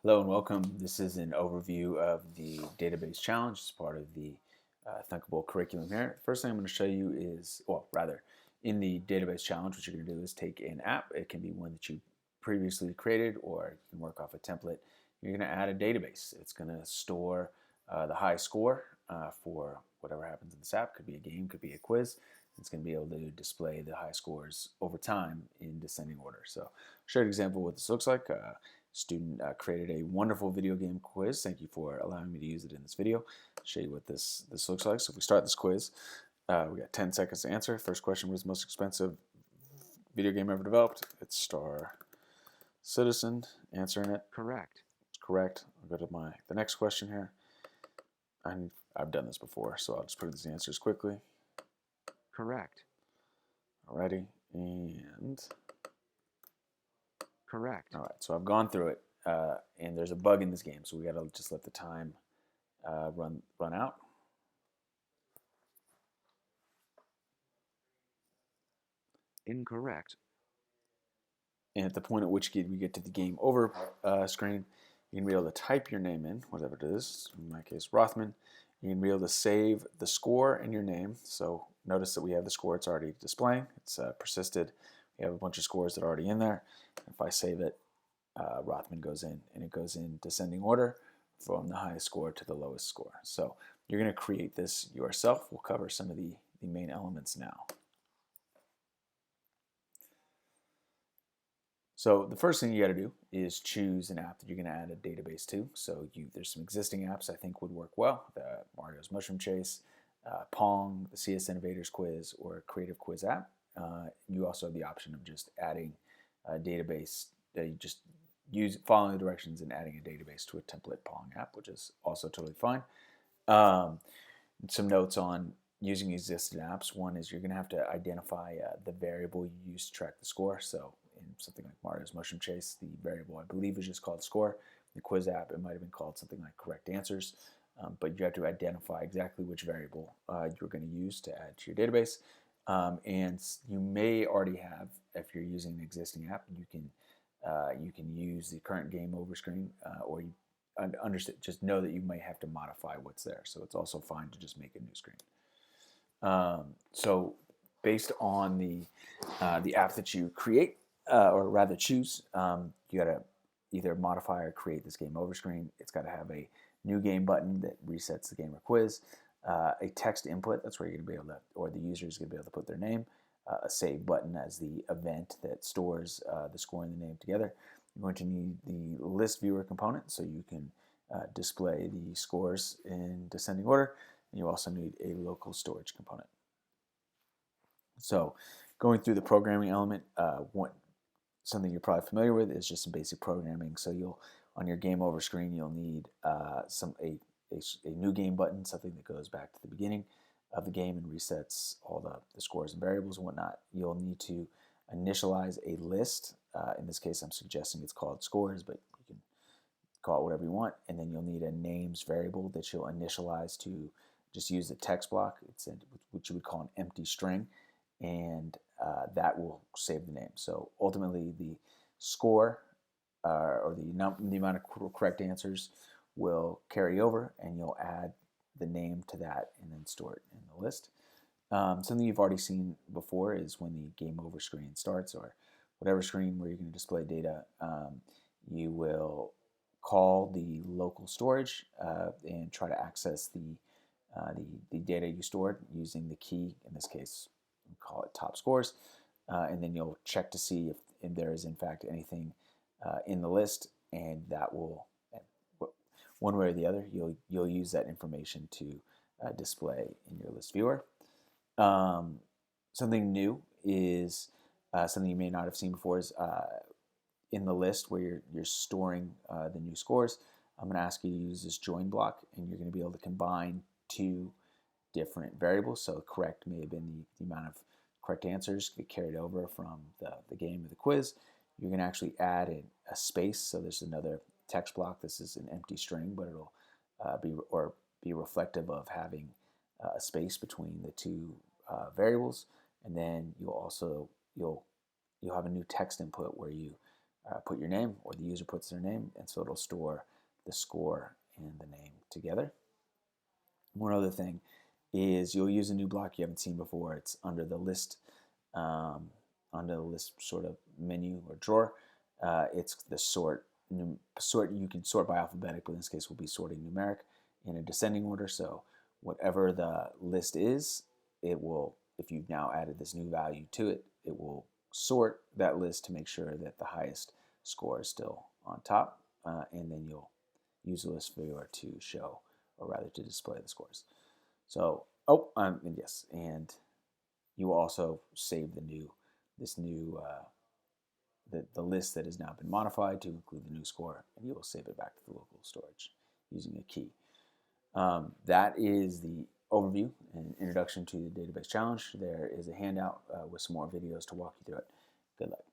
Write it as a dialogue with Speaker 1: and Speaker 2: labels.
Speaker 1: Hello and welcome. This is an overview of the database challenge as part of the Thinkable curriculum here. First thing I'm going to show you is, well, rather, in the database challenge, what you're going to do is take an app. It can be one that you previously created, or you can work off a template. You're going to add a database. It's going to store the high score for whatever happens in this app. Could be a game, could be a quiz. It's going to be able to display the high scores over time in descending order. So, I'll show you an example of what this looks like. Student created a wonderful video game quiz. Thank you for allowing me to use it in this video. I'll show you what this looks like. So if we start this quiz, we got 10 seconds to answer. First question: what is the most expensive video game ever developed? It's Star Citizen. Answering it.
Speaker 2: Correct.
Speaker 1: It's correct. I'll go to the next question here. I've done this before, so I'll just put these answers quickly.
Speaker 2: Correct.
Speaker 1: Alrighty, and
Speaker 2: Correct.
Speaker 1: all right. So I've gone through it, and there's a bug in this game, so we got to just let the time run out.
Speaker 2: Incorrect.
Speaker 1: And at the point at which we get to the game over screen, you can be able to type your name in, whatever it is, in my case, Rothman. You can be able to save the score and your name. So notice that we have the score, it's already displaying. It's persisted. We have a bunch of scores that are already in there. If I save it, Rothman goes in, and it goes in descending order from the highest score to the lowest score. So you're going to create this yourself. We'll cover some of the main elements now. So the first thing you got to do is choose an app that you're going to add a database to. So there's some existing apps I think would work well: the Mario's Mushroom Chase, Pong, the CS Innovators Quiz, or Creative Quiz app. You also have the option of just adding a database. You just following the directions and adding a database to a template Pong app, which is also totally fine. Some notes on using existing apps. One is you're going to have to identify the variable you use to track the score. So in something like Mario's Mushroom Chase, the variable I believe is just called score. The quiz app, it might have been called something like correct answers. But you have to identify exactly which variable you're going to use to add to your database. And you may already have, if you're using an existing app, you can use the current game over screen, or you understand, just know that you may have to modify what's there. So it's also fine to just make a new screen. So based on the app that you create, or rather choose, you got to either modify or create this game over screen. It's got to have a new game button that resets the game or quiz, a text input, that's where you're going to be able to, or the user is going to be able to put their name, a save button as the event that stores the score and the name together. You're going to need the list viewer component, so you can display the scores in descending order. And you also need a local storage component. So going through the programming element, something you're probably familiar with is just some basic programming. So on your game over screen, you'll need a new game button, something that goes back to the beginning of the game and resets all the scores and variables and whatnot. You'll need to initialize a list. In this case, I'm suggesting it's called scores, but you can call it whatever you want. And then you'll need a names variable that you'll initialize to just use the text block. It's what you would call an empty string, and that will save the name. So ultimately, the score or the amount of correct answers will carry over, and you'll add the name to that and then store it in the list. Something you've already seen before is when the game over screen starts, or whatever screen where you're going to display data, you will call the local storage and try to access the data you stored using the key. In this case, we call it top scores, and then you'll check to see if there is in fact anything in the list, and that will, one way or the other, you'll use that information to display in your list viewer. Something new is something you may not have seen before is in the list where you're storing the new scores. I'm going to ask you to use this join block, and you're going to be able to combine two different variables. So correct may have been the amount of correct answers get carried over from the game or the quiz. You're going to actually add a space. So there's another text block. This is an empty string, but it'll be reflective of having a space between the two variables. And then you'll have a new text input where you put your name, or the user puts their name, and so it'll store the score and the name together. One other thing is you'll use a new block you haven't seen before. It's under the list sort of menu or drawer. It's the sort. You can sort by alphabetic, but in this case we'll be sorting numeric in a descending order. So whatever the list is, it will, if you've now added this new value to it, it will sort that list to make sure that the highest score is still on top, and then you'll use the list viewer to show, or rather to display the scores. So, and yes, and you will also save the list that has now been modified to include the new score, and you will save it back to the local storage using a key. That is the overview and introduction to the database challenge. There is a handout with some more videos to walk you through it. Good luck.